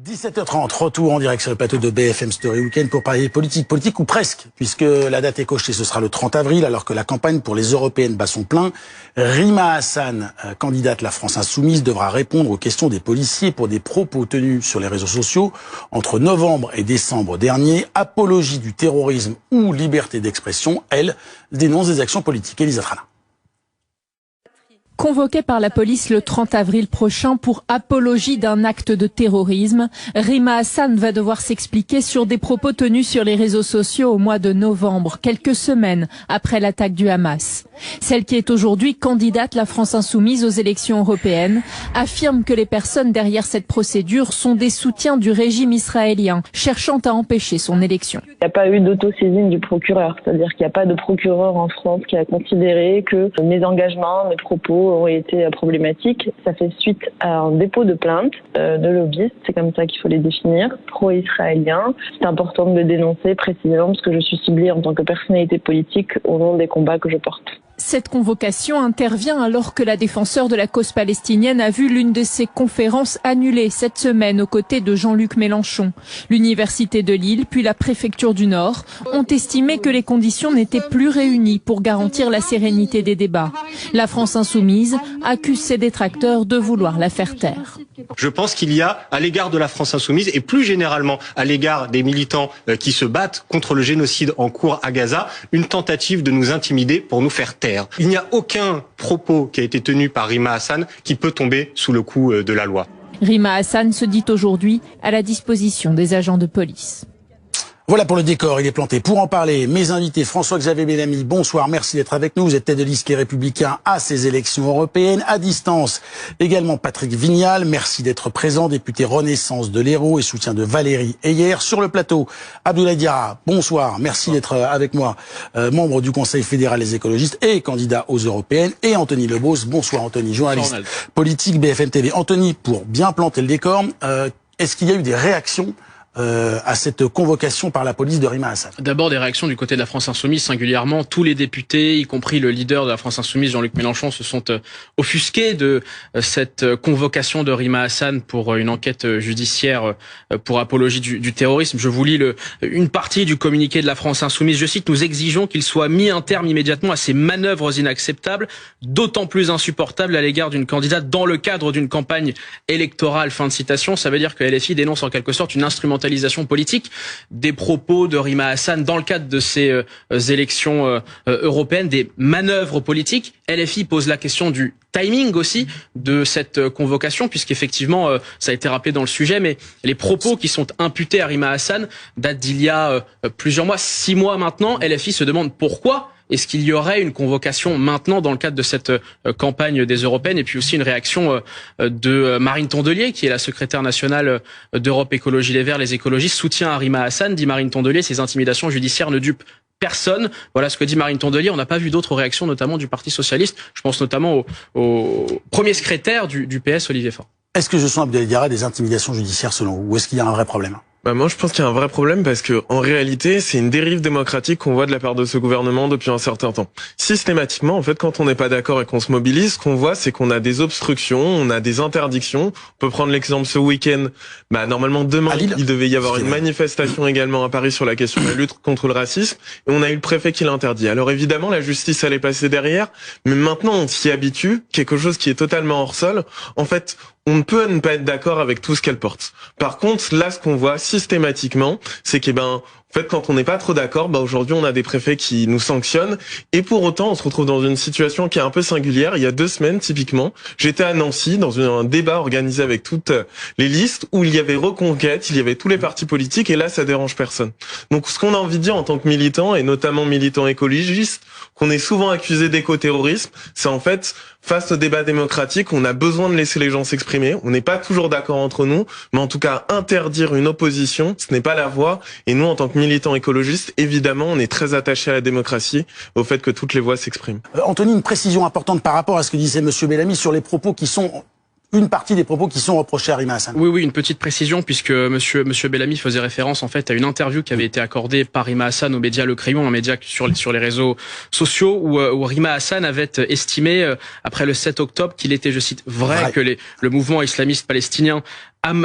17h30, retour en direct sur le plateau de BFM Story Weekend pour parler politique ou presque, puisque la date est cochée, ce sera le 30 avril, alors que la campagne pour les européennes bat son plein. Rima Hassan, candidate La France Insoumise, devra répondre aux questions des policiers pour des propos tenus sur les réseaux sociaux entre novembre et décembre dernier. Apologie du terrorisme ou liberté d'expression, elle dénonce des actions politiques. Elisa Trana. Convoquée par la police le 30 avril prochain pour apologie d'un acte de terrorisme, Rima Hassan va devoir s'expliquer sur des propos tenus sur les réseaux sociaux au mois de novembre, quelques semaines après l'attaque du Hamas. Celle qui est aujourd'hui candidate La France Insoumise aux élections européennes affirme que les personnes derrière cette procédure sont des soutiens du régime israélien, cherchant à empêcher son élection. Il n'y a pas eu d'autosaisine du procureur, c'est-à-dire qu'il n'y a pas de procureur en France qui a considéré que mes engagements, mes propos ont été problématiques. Ça fait suite à un dépôt de plainte de lobbyistes, c'est comme ça qu'il faut les définir, pro-israéliens. C'est important de le dénoncer précisément parce que je suis ciblée en tant que personnalité politique au nom des combats que je porte. Cette convocation intervient alors que la défenseure de la cause palestinienne a vu l'une de ses conférences annulée cette semaine aux côtés de Jean-Luc Mélenchon. L'Université de Lille puis la préfecture du Nord ont estimé que les conditions n'étaient plus réunies pour garantir la sérénité des débats. La France Insoumise accuse ses détracteurs de vouloir la faire taire. Je pense qu'il y a, à l'égard de la France Insoumise et plus généralement à l'égard des militants qui se battent contre le génocide en cours à Gaza, une tentative de nous intimider pour nous faire taire. Il n'y a aucun propos qui a été tenu par Rima Hassan qui peut tomber sous le coup de la loi. Rima Hassan se dit aujourd'hui à la disposition des agents de police. Voilà pour le décor, il est planté. Pour en parler, mes invités, François-Xavier Bellamy, bonsoir, merci d'être avec nous. Vous êtes tête de liste Les Républicains à ces élections européennes. À distance, également Patrick Vignal, merci d'être présent, député Renaissance de l'Hérault et soutien de Valérie Heyer. Sur le plateau, Abdoulaye Diarra, bonsoir, merci d'être avec moi, membre du Conseil fédéral des écologistes et candidat aux européennes. Et Anthony Lebos, bonsoir Anthony, journaliste politique BFM TV. Anthony, pour bien planter le décor, est-ce qu'il y a eu des réactions à cette convocation par la police de Rima Hassan? D'abord des réactions du côté de la France Insoumise, singulièrement tous les députés, y compris le leader de la France Insoumise, Jean-Luc Mélenchon, se sont offusqués de cette convocation de Rima Hassan pour une enquête judiciaire pour apologie du terrorisme. Je vous lis une partie du communiqué de la France Insoumise. Je cite: nous exigeons qu'il soit mis un terme immédiatement à ces manœuvres inacceptables, d'autant plus insupportables à l'égard d'une candidate dans le cadre d'une campagne électorale. Fin de citation. Ça veut dire que LFI dénonce en quelque sorte une instrumentalisation politique des propos de Rima Hassan dans le cadre de ces élections européennes, des manœuvres politiques. LFI pose la question du timing aussi de cette convocation, puisqu'effectivement, ça a été rappelé dans le sujet, mais les propos qui sont imputés à Rima Hassan datent d'il y a plusieurs mois, 6 mois maintenant. LFI se demande pourquoi est-ce qu'il y aurait une convocation maintenant dans le cadre de cette campagne des européennes, et puis aussi une réaction de Marine Tondelier, qui est la secrétaire nationale d'Europe Écologie Les Verts, les écologistes, soutient à Rima Hassan, dit Marine Tondelier, ces intimidations judiciaires ne dupent personne. Voilà ce que dit Marine Tondelier. On n'a pas vu d'autres réactions, notamment du Parti Socialiste. Je pense notamment au premier secrétaire du PS, Olivier Faure. Est-ce que je sens, Abdoulaye Diarra, des intimidations judiciaires selon vous, ou est-ce qu'il y a un vrai problème? Moi, je pense qu'il y a un vrai problème parce que, en réalité, c'est une dérive démocratique qu'on voit de la part de ce gouvernement depuis un certain temps. Systématiquement, en fait, quand on n'est pas d'accord et qu'on se mobilise, ce qu'on voit, c'est qu'on a des obstructions, on a des interdictions. On peut prendre l'exemple ce week-end. Normalement, demain, il devait y avoir une manifestation également à Paris sur la question de la lutte contre le racisme. Et on a eu le préfet qui l'interdit. Alors évidemment, la justice allait passer derrière. Mais maintenant, on s'y habitue. Quelque chose qui est totalement hors sol. En fait, on ne peut ne pas être d'accord avec tout ce qu'elle porte. Par contre, là, ce qu'on voit systématiquement, c'est que, en fait, quand on n'est pas trop d'accord, aujourd'hui, on a des préfets qui nous sanctionnent. Et pour autant, on se retrouve dans une situation qui est un peu singulière. Il y a 2 semaines, typiquement, j'étais à Nancy dans un débat organisé avec toutes les listes où il y avait Reconquête, il y avait tous les partis politiques, et là, ça dérange personne. Donc, ce qu'on a envie de dire en tant que militant, et notamment militant écologiste, qu'on est souvent accusé d'éco-terrorisme, c'est en fait, face au débat démocratique, on a besoin de laisser les gens s'exprimer. On n'est pas toujours d'accord entre nous, mais en tout cas, interdire une opposition, ce n'est pas la voie. Et nous, en tant que militants écologistes, évidemment, on est très attachés à la démocratie, au fait que toutes les voix s'expriment. Anthony, une précision importante par rapport à ce que disait Monsieur Bellamy sur les propos qui sont... une partie des propos qui sont reprochés à Rima Hassan. Oui, une petite précision, puisque Monsieur Bellamy faisait référence en fait à une interview qui avait été accordée par Rima Hassan au média Le Crayon, un média sur les réseaux sociaux, où Rima Hassan avait estimé après le 7 octobre qu'il était, je cite, vrai que le mouvement islamiste palestinien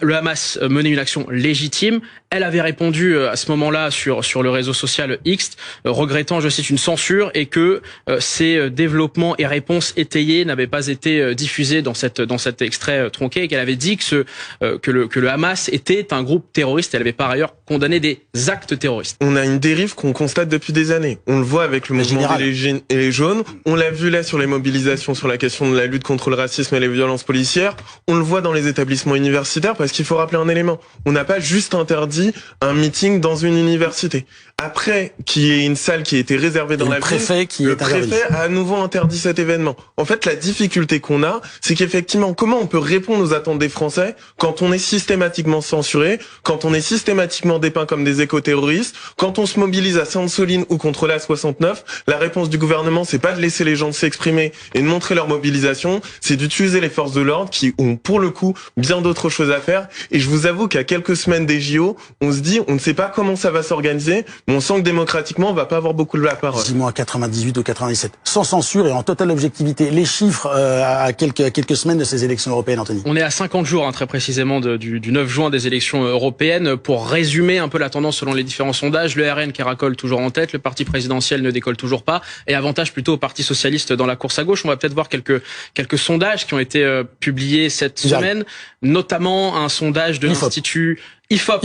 le Hamas menait une action légitime. Elle avait répondu à ce moment-là sur le réseau social X, regrettant, je cite, une censure et que ces développements et réponses étayées n'avaient pas été diffusés dans cet extrait tronqué, et qu'elle avait dit que le Hamas était un groupe terroriste. Elle avait par ailleurs condamné des actes terroristes. On a une dérive qu'on constate depuis des années. On le voit avec le mouvement des Gilets jaunes. On l'a vu là sur les mobilisations sur la question de la lutte contre le racisme et les violences policières. On le voit dans les établissements universitaires, parce qu'il faut rappeler un élément. On n'a pas juste interdit un meeting dans une université. Après qu'il y ait une salle qui a été réservée dans la ville, le préfet a à nouveau interdit cet événement. En fait, la difficulté qu'on a, c'est qu'effectivement, comment on peut répondre aux attentes des Français quand on est systématiquement censuré, quand on est systématiquement dépeint comme des éco-terroristes, quand on se mobilise à Sainte-Soline ou contre la 69, la réponse du gouvernement, c'est pas de laisser les gens s'exprimer et de montrer leur mobilisation, c'est d'utiliser les forces de l'ordre qui ont pour le coup bien d'autres choses à faire. Et je vous avoue qu'à quelques semaines des JO, on se dit, on ne sait pas comment ça va s'organiser, mais on sent que démocratiquement, on va pas avoir beaucoup de la parole. 6 mois, 98 ou 97. Sans censure et en totale objectivité. Les chiffres à quelques semaines de ces élections européennes, Anthony. On est à 50 jours, très précisément, du 9 juin des élections européennes. Pour résumer un peu la tendance selon les différents sondages, le RN caracole toujours en tête, le parti présidentiel ne décolle toujours pas, et avantage plutôt au Parti socialiste dans la course à gauche. On va peut-être voir quelques sondages qui ont été publiés cette semaine, notamment un sondage de l'Institut IFOP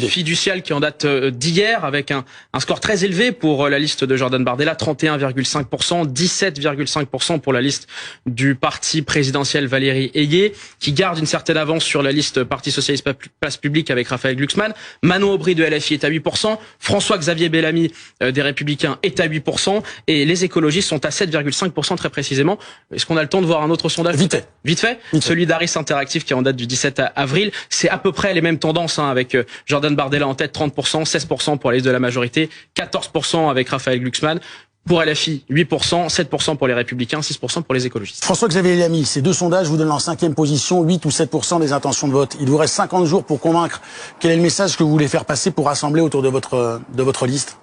fiducial qui en date d'hier, avec un score très élevé pour la liste de Jordan Bardella, 31,5%, 17,5% pour la liste du parti présidentiel Valérie Ayé, qui garde une certaine avance sur la liste Parti socialiste Place Publique avec Raphaël Glucksmann. Manon Aubry de LFI est à 8%, François-Xavier Bellamy des Républicains est à 8%, et les écologistes sont à 7,5% très précisément. Est-ce qu'on a le temps de voir un autre sondage? Vite fait. Celui d'Harris Interactive qui est en date du 17 avril. C'est à peu près les mêmes tendances, avec Jordan Bardella en tête, 30%, 16% pour la liste de la majorité, 14% avec Raphaël Glucksmann. Pour LFI, 8%, 7% pour les Républicains, 6% pour les écologistes. François-Xavier Bellamy, ces deux sondages vous donnent en 5e position, 8 ou 7% des intentions de vote. Il vous reste 50 jours pour convaincre. Quel est le message que vous voulez faire passer pour rassembler autour de votre liste?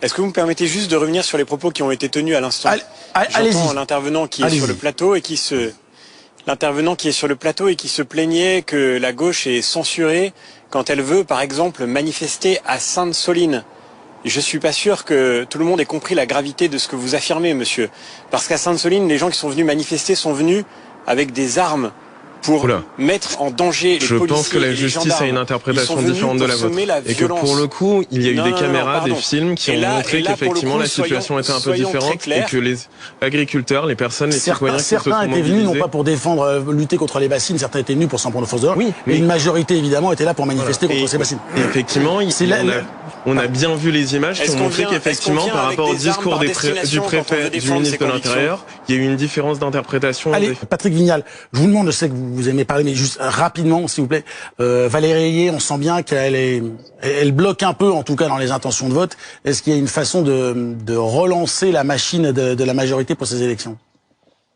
Est-ce que vous me permettez juste de revenir sur les propos qui ont été tenus à l'instant? J'entends l'intervenant qui est sur le plateau et qui se plaignait que la gauche est censurée quand elle veut, par exemple, manifester à Sainte-Soline. Je suis pas sûr que tout le monde ait compris la gravité de ce que vous affirmez, monsieur. Parce qu'à Sainte-Soline, les gens qui sont venus manifester sont venus avec des armes pour mettre en danger les policiers. Je pense que la justice a une interprétation différente de la vôtre. Et que pour le coup, il y a eu des caméras, des films qui ont montré qu'effectivement la situation était un peu différente et que les agriculteurs, les personnes, les citoyens qui se sont mobilisés... Certains étaient venus non pas pour lutter contre les bassines, certains étaient venus pour s'en prendre aux forces de l'ordre, mais une majorité évidemment était là pour manifester contre ces bassines. Et effectivement, on a bien vu les images qui ont montré qu'effectivement, par rapport au discours du préfet, du ministre de l'Intérieur, il y a eu une différence d'interprétation. Allez, Patrick Vignal, je vous demande, je sais que vous aimez parler, mais juste rapidement, s'il vous plaît. Valérie Ayé, on sent bien elle bloque un peu, en tout cas dans les intentions de vote. Est-ce qu'il y a une façon de relancer la machine de la majorité pour ces élections?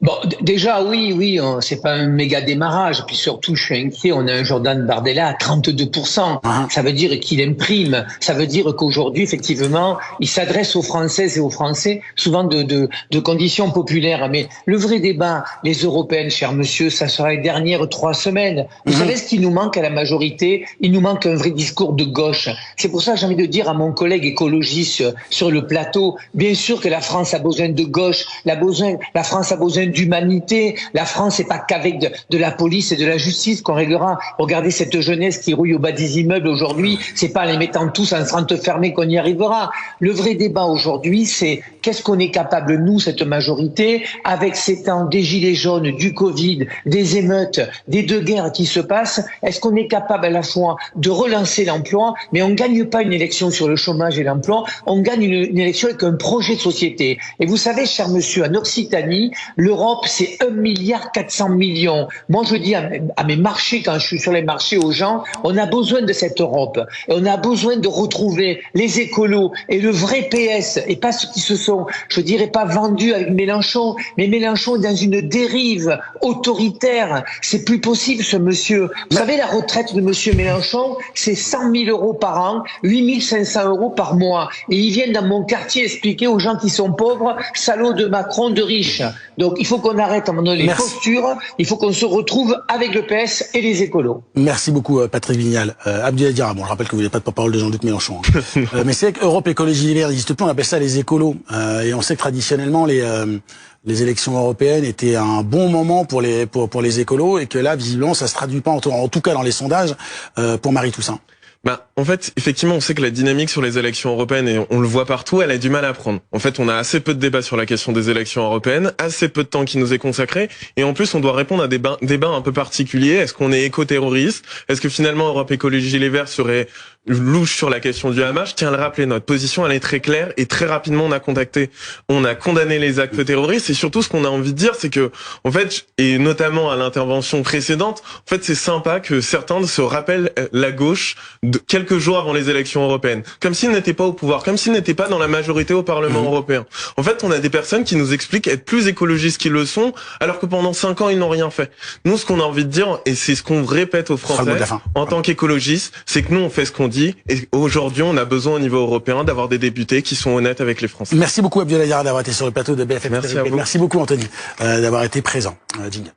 Bon, déjà, oui, c'est pas un méga démarrage. Puis surtout, je suis inquiet, on a un Jordan Bardella à 32%. Ça veut dire qu'il imprime. Ça veut dire qu'aujourd'hui, effectivement, il s'adresse aux Françaises et aux Français, souvent de conditions populaires. Mais le vrai débat, les Européennes, cher monsieur, ça sera les dernières 3 semaines. Vous savez ce qui nous manque à la majorité? Il nous manque un vrai discours de gauche. C'est pour ça que j'ai envie de dire à mon collègue écologiste sur le plateau, bien sûr que la France a besoin de gauche, la France a besoin d'humanité. La France, c'est pas qu'avec de la police et de la justice qu'on réglera. Regardez cette jeunesse qui rouille au bas des immeubles aujourd'hui. C'est pas en les mettant tous en rente fermée qu'on y arrivera. Le vrai débat aujourd'hui, c'est qu'est-ce qu'on est capable, nous, cette majorité, avec ces temps des gilets jaunes, du Covid, des émeutes, des 2 guerres qui se passent, est-ce qu'on est capable à la fois de relancer l'emploi, mais on gagne pas une élection sur le chômage et l'emploi, on gagne une élection avec un projet de société. Et vous savez, cher monsieur, en Occitanie, l'Europe, c'est 1,4 milliard. Moi, je dis à mes marchés, quand je suis sur les marchés aux gens, on a besoin de cette Europe. Et on a besoin de retrouver les écolos et le vrai PS, et pas ceux qui se sont sont, je dirais pas vendus avec Mélenchon, mais Mélenchon est dans une dérive autoritaire. C'est plus possible, ce monsieur. Vous savez, la retraite de monsieur Mélenchon, c'est 100 000 euros par an, 8 500 euros par mois. Et ils viennent dans mon quartier expliquer aux gens qui sont pauvres, salauds de Macron, de riches. Donc, il faut qu'on arrête à un moment donné les postures. Il faut qu'on se retrouve avec le PS et les écolos. Merci beaucoup, Patrick Vignal. Abdoulaye Diarra, bon, je rappelle que vous n'êtes pas de porte-parole de Jean-Luc Mélenchon. Hein. Mais c'est qu'Europe Écologie Les Verts n'existe plus, on appelle ça les écolos. Et on sait que traditionnellement, les élections européennes étaient un bon moment pour les écolos et que là, visiblement, ça se traduit pas, en tout cas dans les sondages, pour Marie Toussaint. En fait, effectivement, on sait que la dynamique sur les élections européennes, et on le voit partout, elle a du mal à prendre. En fait, on a assez peu de débats sur la question des élections européennes, assez peu de temps qui nous est consacré, et en plus, on doit répondre à des débats un peu particuliers. Est-ce qu'on est éco-terroriste? Est-ce que finalement, Europe Écologie Les Verts serait louche sur la question du Hamas? Je tiens à le rappeler, notre position, elle est très claire, et très rapidement, on a condamné les actes terroristes, et surtout, ce qu'on a envie de dire, c'est que, en fait, et notamment à l'intervention précédente, en fait, c'est sympa que certains se rappellent la gauche quelques jours avant les élections européennes, comme s'ils n'étaient pas au pouvoir, comme s'ils n'étaient pas dans la majorité au Parlement européen. En fait, on a des personnes qui nous expliquent être plus écologistes qu'ils le sont, alors que pendant 5 ans, ils n'ont rien fait. Nous, ce qu'on a envie de dire, et c'est ce qu'on répète aux Français, en tant qu'écologistes, c'est que nous, on fait ce qu'on dit, et aujourd'hui, on a besoin au niveau européen d'avoir des députés qui sont honnêtes avec les Français. Merci beaucoup, Abdoulaye Diarra, d'avoir été sur le plateau de BFM. Merci à vous. Merci beaucoup, Anthony, d'avoir été présent. Jingle.